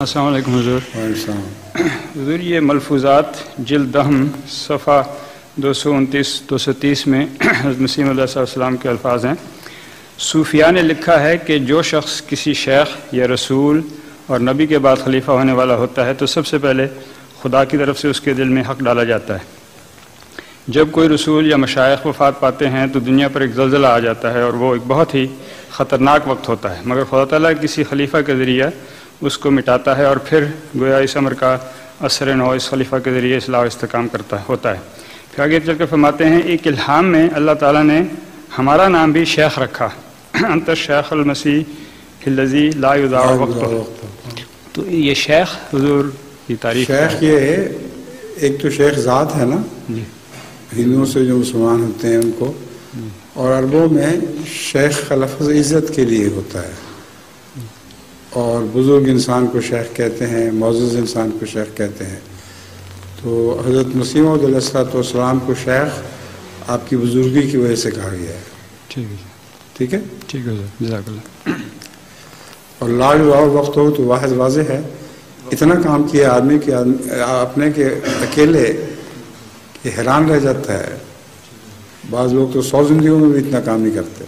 السلام علیکم حضور۔ حضور یہ ملفوظات جلد دہم صفحہ 229-230 میں حضرت مسیح علیہ السلام کے الفاظ ہیں۔ صوفیاء نے لکھا ہے کہ جو شخص کسی شیخ یا رسول اور نبی کے بعد خلیفہ ہونے والا ہوتا ہے تو سب سے پہلے خدا کی طرف سے اس کے دل میں حق ڈالا جاتا ہے۔ جب کوئی رسول یا مشائخ وفات پاتے ہیں تو دنیا پر ایک زلزلہ آ جاتا ہے اور وہ ایک بہت ہی خطرناک وقت ہوتا ہے، مگر خدا تعالیٰ کسی خلیفہ کے ذریعہ اس کو مٹاتا ہے اور پھر گویا اس امر کا اثر نو اس خلیفہ کے ذریعے اصلاح و استحکام ہوتا ہے۔ پھر آگے چل کے فرماتے ہیں ایک الہام میں اللہ تعالیٰ نے ہمارا نام بھی شیخ رکھا، انت شیخ المسیح الذی لا یضاع وقتہ۔ تو یہ شیخ حضور کی تعریف شیخ یہ ہے، ایک تو شیخ ذات ہے نا، ہندوؤں سے جو مسلمان ہوتے ہیں ان کو، اور عربوں میں شیخ کا لفظ عزت کے لیے ہوتا ہے، اور بزرگ انسان کو شیخ کہتے ہیں، معزز انسان کو شیخ کہتے ہیں۔ تو حضرت مسیح موعود علیہ السلام کو شیخ آپ کی بزرگی کی وجہ سے کہا گیا ہے۔ ٹھیک ہے، ٹھیک ہے جزاک اللہ۔ اور لا یضاع وقت ہو تو واحد واضح ہے، اتنا کام کیا آدمی کہ اپنے کے اکیلے کہ حیران رہ جاتا ہے۔ بعض لوگ تو 100 زندگیوں میں بھی اتنا کام نہیں کرتے۔